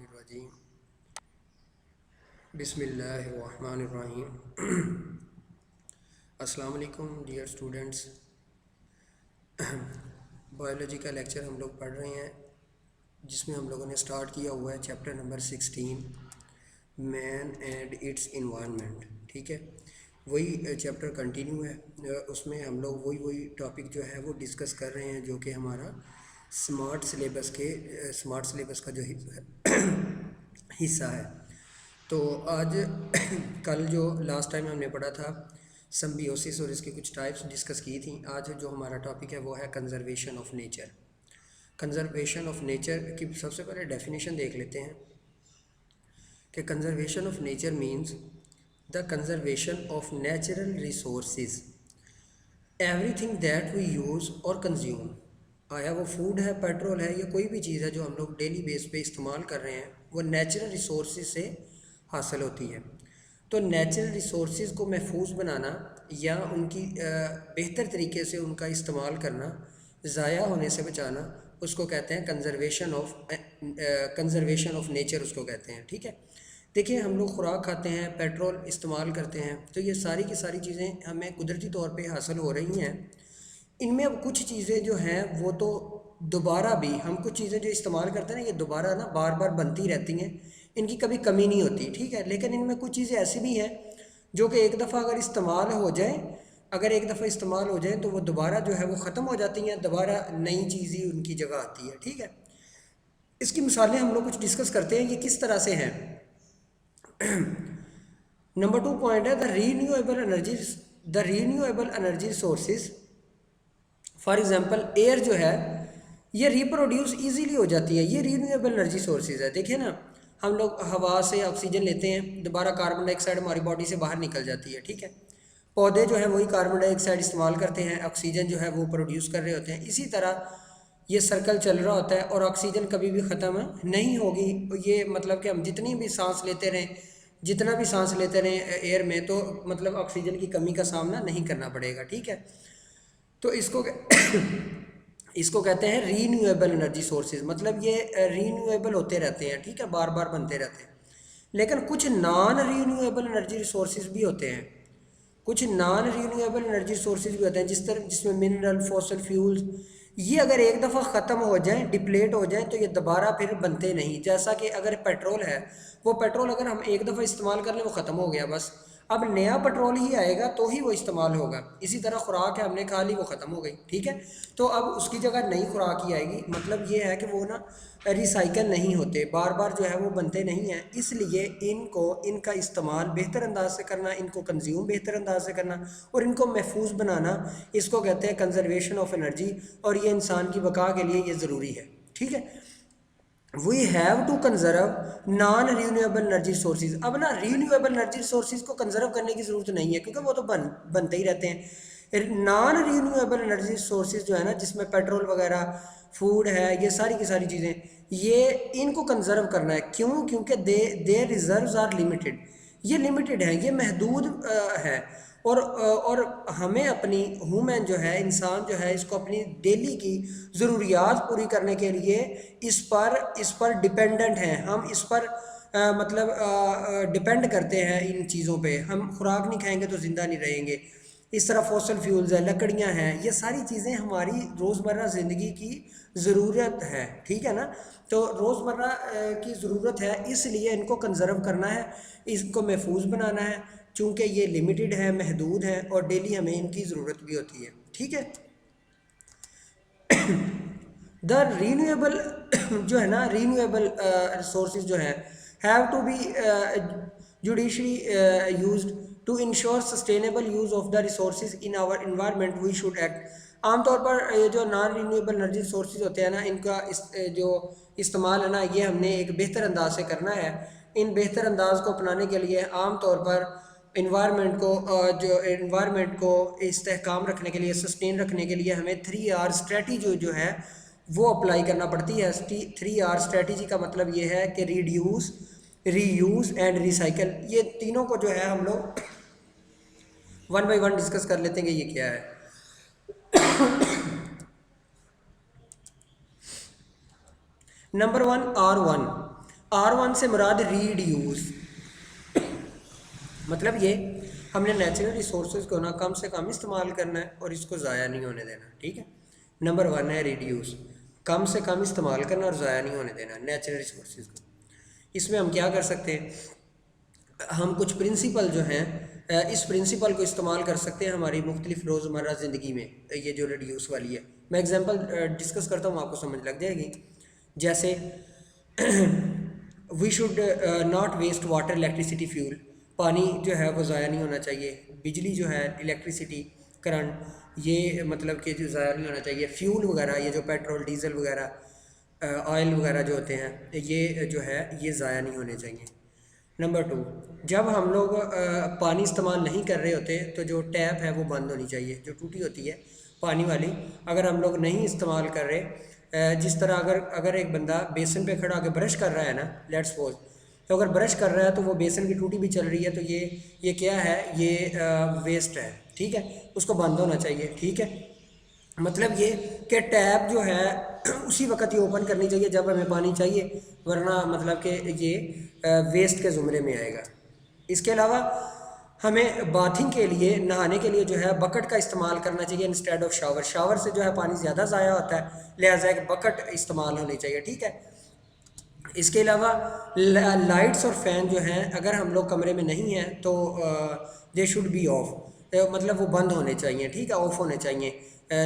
الرجیم بسم اللہ الرحمن الرحیم السلام علیکم ڈیئر اسٹوڈنٹس. بایولوجی کا لیکچر ہم لوگ پڑھ رہے ہیں جس میں ہم لوگوں نے سٹارٹ کیا ہوا ہے chapter number 16 man and its environment. ٹھیک ہے, وہی چیپٹر کنٹینیو ہے. اس میں ہم لوگ وہی ٹاپک جو ہے وہ ڈسکس کر رہے ہیں جو کہ ہمارا اسمارٹ سلیبس کا جو حصہ ہے. تو آج کل جو لاسٹ ٹائم ہم نے پڑھا تھا سمبیوسس اور اس کی کچھ ٹائپس ڈسکس کی تھیں. آج جو ہمارا ٹاپک ہے وہ ہے conservation of nature. Conservation of nature کی سب سے پہلے ڈیفینیشن دیکھ لیتے ہیں کہ conservation of nature means the conservation of natural resources every thing that we use اور کنزیوم. آیا وہ فوڈ ہے, پیٹرول ہے, یا کوئی بھی چیز ہے جو ہم لوگ ڈیلی بیس پہ استعمال کر رہے ہیں وہ نیچرل ریسورسز سے حاصل ہوتی ہے. تو نیچرل ریسورسز کو محفوظ بنانا یا ان کی بہتر طریقے سے ان کا استعمال کرنا, ضائع ہونے سے بچانا, اس کو کہتے ہیں کنزرویشن آف نیچر اس کو کہتے ہیں. ٹھیک ہے, دیکھیں ہم لوگ خوراک کھاتے ہیں, پیٹرول استعمال کرتے ہیں, تو یہ ساری کی ساری چیزیں ہمیں قدرتی طور پہ حاصل ہو رہی ہیں. ان میں اب کچھ چیزیں جو ہیں وہ تو دوبارہ بھی ہم کچھ چیزیں جو استعمال کرتے ہیں نا, یہ دوبارہ نا بار بار بنتی رہتی ہیں, ان کی کبھی کمی نہیں ہوتی. ٹھیک ہے, لیکن ان میں کچھ چیزیں ایسی بھی ہیں جو کہ ایک دفعہ اگر ایک دفعہ استعمال ہو جائیں تو وہ دوبارہ جو ہے وہ ختم ہو جاتی ہیں, دوبارہ نئی چیز ہی ان کی جگہ آتی ہے. ٹھیک ہے, اس کی مثالیں ہم لوگ کچھ ڈسکس کرتے ہیں یہ کس طرح سے ہیں. نمبر 2 پوائنٹ ہے the renewable energy sources. For example air جو ہے یہ ریپروڈیوس ایزیلی ہو جاتی ہے, یہ رینیویبل انرجی سورسز ہے. دیکھیں نا, ہم لوگ ہوا سے آکسیجن لیتے ہیں, دوبارہ کاربن ڈائی آکسائڈ ہماری باڈی سے باہر نکل جاتی ہے. ٹھیک ہے, پودے جو ہیں وہی کاربن ڈائی آکسائڈ استعمال کرتے ہیں, آکسیجن جو ہے وہ پروڈیوس کر رہے ہوتے ہیں. اسی طرح یہ سرکل چل رہا ہوتا ہے اور آکسیجن کبھی بھی ختم نہیں ہوگی. یہ مطلب کہ ہم جتنا بھی سانس لیتے رہیں ایئر میں, تو مطلب آکسیجن کی کمی کا سامنا نہیں کرنا پڑے گا. ٹھیک ہے, تو اس کو کہتے ہیں رینیویبل انرجی سورسز. مطلب یہ رینیویبل ہوتے رہتے ہیں. ٹھیک ہے, بار بار بنتے رہتے ہیں. لیکن کچھ نان رینیویبل انرجی سورسز بھی ہوتے ہیں, جس میں منرل, فوسل فیولز, یہ اگر ایک دفعہ ختم ہو جائیں, ڈپلیٹ ہو جائیں, تو یہ دوبارہ پھر بنتے نہیں. جیسا کہ اگر پیٹرول ہے, وہ پیٹرول اگر ہم ایک دفعہ استعمال کر لیں وہ ختم ہو گیا, بس اب نیا پیٹرول ہی آئے گا تو ہی وہ استعمال ہوگا. اسی طرح خوراک ہے, ہم نے کھا لی وہ ختم ہو گئی. ٹھیک ہے, تو اب اس کی جگہ نئی خوراک ہی آئے گی. مطلب یہ ہے کہ وہ نا ریسائیکل نہیں ہوتے, بار بار جو ہے وہ بنتے نہیں ہیں. اس لیے ان کا استعمال بہتر انداز سے کرنا, ان کو کنزیوم بہتر انداز سے کرنا اور ان کو محفوظ بنانا, اس کو کہتے ہیں کنزرویشن آف انرجی, اور یہ انسان کی بقا کے لیے یہ ضروری ہے. ٹھیک ہے, we have to conserve non renewable energy sources. اب نا رینیویبل انرجی سورسز کو کنزرو کرنے کی ضرورت نہیں ہے کیونکہ وہ تو بنتے ہی رہتے ہیں. نان رینیویبل انرجی سورسز جو ہے نا, جس میں پیٹرول وغیرہ, فوڈ ہے, یہ ساری کی ساری چیزیں, یہ ان کو کنزرو کرنا ہے. کیوں؟ کیونکہ دیر ریزروز آر لمیٹڈ. یہ لمیٹڈ ہیں, یہ محدود ہے, اور ہمیں اپنی ہیومن جو ہے, انسان جو ہے, اس کو اپنی ڈیلی کی ضروریات پوری کرنے کے لیے اس پر ڈیپینڈنٹ ہیں. ہم اس پر مطلب ڈیپینڈ کرتے ہیں ان چیزوں پہ. ہم خوراک نہیں کھائیں گے تو زندہ نہیں رہیں گے. اس طرح فوسل فیولز ہیں, لکڑیاں ہیں, یہ ساری چیزیں ہماری روزمرہ زندگی کی ضرورت ہے. ٹھیک ہے نا, تو روزمرہ کی ضرورت ہے, اس لیے ان کو کنزرو کرنا ہے, اس کو محفوظ بنانا ہے, چونکہ یہ لمیٹڈ ہے, محدود ہے, اور ڈیلی ہمیں ان کی ضرورت بھی ہوتی ہے. ٹھیک ہے, دا رینیویبل جو ہے نا, رینیویبل ریسورسز جو ہیں have to be judiciously used to ensure sustainable use of the resources in our environment. We should act. عام طور پر یہ جو نان رینیویبل انرجی سورسز ہوتے ہیں نا, ان کا جو استعمال ہے نا, یہ ہم نے ایک بہتر انداز سے کرنا ہے. ان بہتر انداز کو اپنانے کے لیے عام طور پر انوائرمنٹ کو استحکام رکھنے کے لیے, سسٹین رکھنے کے لیے ہمیں 3R اسٹریٹجی جو ہے وہ اپلائی کرنا پڑتی ہے. 3R اسٹریٹجی کا مطلب یہ ہے کہ reduce, reuse and recycle. یہ تینوں کو جو ہے ہم لوگ 1 بائی 1 ڈسکس کر لیتے ہیں کہ یہ کیا ہے. Number 1 R1. R1 سے مراد ریڈ یوز، مطلب یہ ہم نے نیچرل ریسورسز کو نا کم سے کم استعمال کرنا ہے اور اس کو ضائع نہیں ہونے دینا، ٹھیک ہے. نمبر 1 ہے ریڈیوس، کم سے کم استعمال کرنا اور ضائع نہیں ہونے دینا نیچرل ریسورسز کو. اس میں ہم کیا کر سکتے ہیں، ہم کچھ پرنسپل جو ہیں اس پرنسپل کو استعمال کر سکتے ہیں ہماری مختلف روزمرہ زندگی میں. یہ جو ریڈیوس والی ہے میں ایگزامپل ڈسکس کرتا ہوں، آپ کو سمجھ لگ جائے گی. جیسے we should not waste water electricity fuel, پانی جو ہے وہ ضائع نہیں ہونا چاہیے، بجلی جو ہے الیکٹریسٹی کرنٹ یہ مطلب کہ جو ضائع نہیں ہونا چاہیے. فیول وغیرہ یہ جو پیٹرول ڈیزل وغیرہ آئل وغیرہ جو ہوتے ہیں یہ جو ہے یہ ضائع نہیں ہونے چاہیے. نمبر 2، جب ہم لوگ پانی استعمال نہیں کر رہے ہوتے تو جو ٹیپ ہے وہ بند ہونی چاہیے، جو ٹوٹی ہوتی ہے پانی والی، اگر ہم لوگ نہیں استعمال کر رہے، جس طرح اگر ایک بندہ بیسن پہ کھڑا ہو کے برش کر رہا ہے نا، لیٹ سپوز، تو اگر برش کر رہا ہے تو وہ بیسن کی ٹوٹی بھی چل رہی ہے تو یہ کیا ہے، یہ ویسٹ ہے، ٹھیک ہے، اس کو بند ہونا چاہیے. ٹھیک ہے، مطلب یہ کہ ٹیپ جو ہے اسی وقت ہی اوپن کرنی چاہیے جب ہمیں پانی چاہیے، ورنہ مطلب کہ یہ ویسٹ کے زمرے میں آئے گا. اس کے علاوہ ہمیں باتھنگ کے لیے، نہانے کے لیے جو ہے بکٹ کا استعمال کرنا چاہیے انسٹیڈ آف شاور. شاور سے جو ہے پانی زیادہ ضائع ہوتا ہے، لہٰذا ایک بکٹ استعمال ہونی چاہیے. ٹھیک ہے، اس کے علاوہ لائٹس اور فین جو ہیں اگر ہم لوگ کمرے میں نہیں ہیں تو دے شوڈ بی آف، مطلب وہ بند ہونے چاہیے. ٹھیک ہے، آف ہونے چاہیے.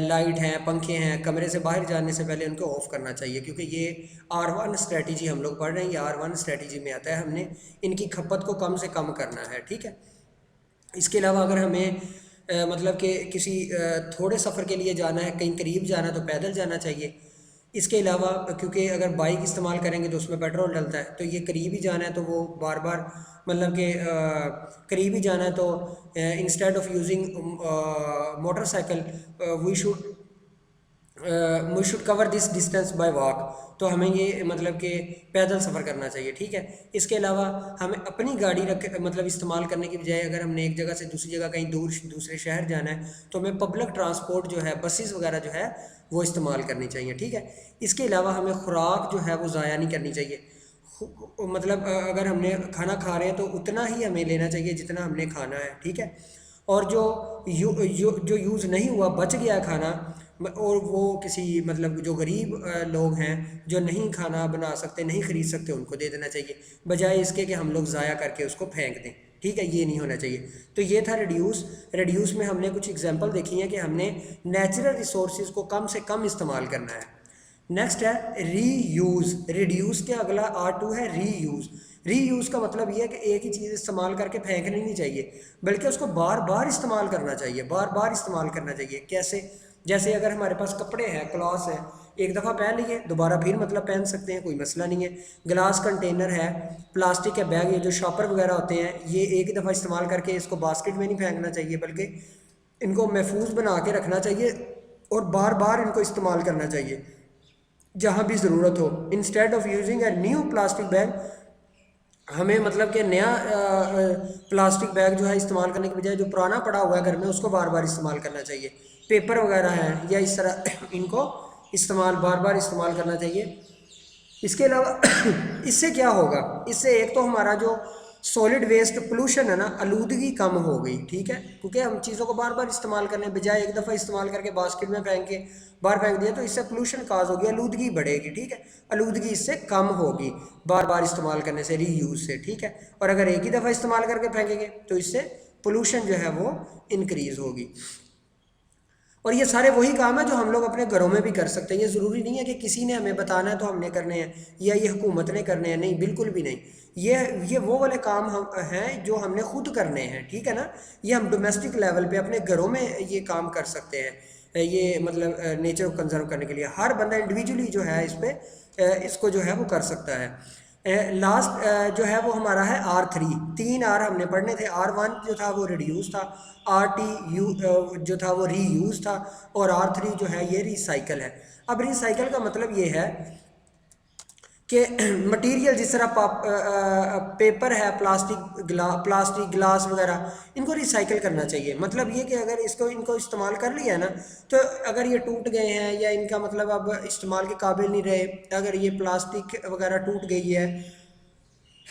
لائٹ ہیں، پنکھے ہیں، کمرے سے باہر جانے سے پہلے ان کو آف کرنا چاہیے، کیونکہ یہ R1 اسٹریٹجی ہم لوگ پڑھ رہے ہیں، یہ R1 اسٹریٹجی میں آتا ہے، ہم نے ان کی کھپت کو کم سے کم کرنا ہے. ٹھیک ہے، اس کے علاوہ اگر ہمیں مطلب کہ کسی تھوڑے سفر کے لیے جانا ہے، کہیں قریب جانا ہے تو پیدل جانا چاہیے. اس کے علاوہ کیونکہ اگر بائک استعمال کریں گے تو اس میں پیٹرول ڈلتا ہے، تو یہ قریب ہی جانا ہے تو وہ بار بار مطلب کہ قریب ہی جانا ہے تو instead of using motorcycle we should cover this distance by walk, تو ہمیں یہ مطلب کہ پیدل سفر کرنا چاہیے. ٹھیک ہے، اس کے علاوہ ہمیں اپنی گاڑی مطلب استعمال کرنے کی بجائے اگر ہم نے ایک جگہ سے دوسری جگہ کہیں دوسرے شہر جانا ہے تو ہمیں پبلک ٹرانسپورٹ جو ہے، بسیز وغیرہ جو ہے وہ استعمال کرنی چاہیے. ٹھیک ہے، اس کے علاوہ ہمیں خوراک جو ہے وہ ضائع نہیں کرنی چاہیے. مطلب اگر ہم نے کھانا کھا رہے ہیں تو اتنا ہی ہمیں لینا چاہیے جتنا ہم نے کھانا ہے. ٹھیک ہے، اور جو یوز نہیں ہوا بچ گیا کھانا، اور وہ کسی مطلب جو غریب لوگ ہیں جو نہیں کھانا بنا سکتے، نہیں خرید سکتے، ان کو دے دینا چاہیے، بجائے اس کے کہ ہم لوگ ضائع کر کے اس کو پھینک دیں. ٹھیک ہے، یہ نہیں ہونا چاہیے. تو یہ تھا ریڈیوس میں ہم نے کچھ ایگزامپل دیکھی ہیں کہ ہم نے نیچرل ریسورسز کو کم سے کم استعمال کرنا ہے. نیکسٹ ہے ری یوز. ریڈیوس کے اگلا R2 ہے ری یوز. ری یوز کا مطلب یہ ہے کہ ایک ہی چیز استعمال کر کے پھینکنی نہیں چاہیے، بلکہ اس کو بار بار استعمال کرنا چاہیے، بار بار استعمال کرنا چاہیے. کیسے؟ جیسے اگر ہمارے پاس کپڑے ہیں، کلاس ہے، ایک دفعہ پہن لیے دوبارہ پھر مطلب پہن سکتے ہیں، کوئی مسئلہ نہیں ہے. گلاس کنٹینر ہے، پلاسٹک کے بیگ، یہ جو شاپر وغیرہ ہوتے ہیں، یہ ایک دفعہ استعمال کر کے اس کو باسکٹ میں نہیں پھینکنا چاہیے، بلکہ ان کو محفوظ بنا کے رکھنا چاہیے اور بار بار ان کو استعمال کرنا چاہیے جہاں بھی ضرورت ہو. Instead of using a new plastic bag, ہمیں مطلب کہ نیا پلاسٹک بیگ جو ہے استعمال کرنے کی بجائے جو پرانا پڑا ہوا ہے گھر میں اس کو بار بار استعمال کرنا چاہیے. پیپر وغیرہ ہیں یا اس طرح ان کو بار بار استعمال کرنا چاہیے. اس کے علاوہ اس سے کیا ہوگا، اس سے ایک تو ہمارا جو سولڈ ویسٹ پولوشن ہے نا، آلودگی کم ہو گئی. ٹھیک ہے، کیونکہ ہم چیزوں کو بار بار استعمال کرنے بجائے ایک دفعہ استعمال کر کے باسکٹ میں پھینک کے باہر پھینک دیا تو اس سے پولوشن کاز ہوگی، آلودگی بڑھے گی. ٹھیک ہے، آلودگی اس سے کم ہوگی بار بار استعمال کرنے سے، ری یوز سے. ٹھیک ہے، اور اگر ایک ہی دفعہ استعمال کر کے پھینکیں گے تو اس سے پولوشن جو ہے وہ انکریز ہوگی. اور یہ سارے وہی کام ہیں جو ہم لوگ اپنے گھروں میں بھی کر سکتے ہیں. یہ ضروری نہیں ہے کہ کسی نے ہمیں بتانا ہے تو ہم نے کرنے ہیں، یا یہ حکومت نے کرنے ہیں، نہیں، بالکل بھی نہیں. یہ وہ والے کام ہیں جو ہم نے خود کرنے ہیں. ٹھیک ہے نا، یہ ہم ڈومیسٹک لیول پہ اپنے گھروں میں یہ کام کر سکتے ہیں. یہ مطلب نیچر کو کنزرو کرنے کے لیے ہر بندہ انڈیویجولی جو ہے اس کو جو ہے وہ کر سکتا ہے. لاسٹ جو ہے وہ ہمارا ہے R3. 3 R ہم نے پڑھنے تھے. R1 جو تھا وہ ریڈیوس تھا، RT جو تھا وہ ری یوز تھا، اور R3 جو ہے یہ ریسائیکل ہے. اب ریسائیکل کا مطلب یہ ہے کہ مٹیریل جس طرح پیپر ہے، پلاسٹک گلاس وغیرہ، ان کو ریسائیکل کرنا چاہیے. مطلب یہ کہ اگر ان کو استعمال کر لیا ہے نا تو اگر یہ ٹوٹ گئے ہیں یا ان کا مطلب اب استعمال کے قابل نہیں رہے، اگر یہ پلاسٹک وغیرہ ٹوٹ گئی ہے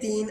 3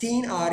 3 R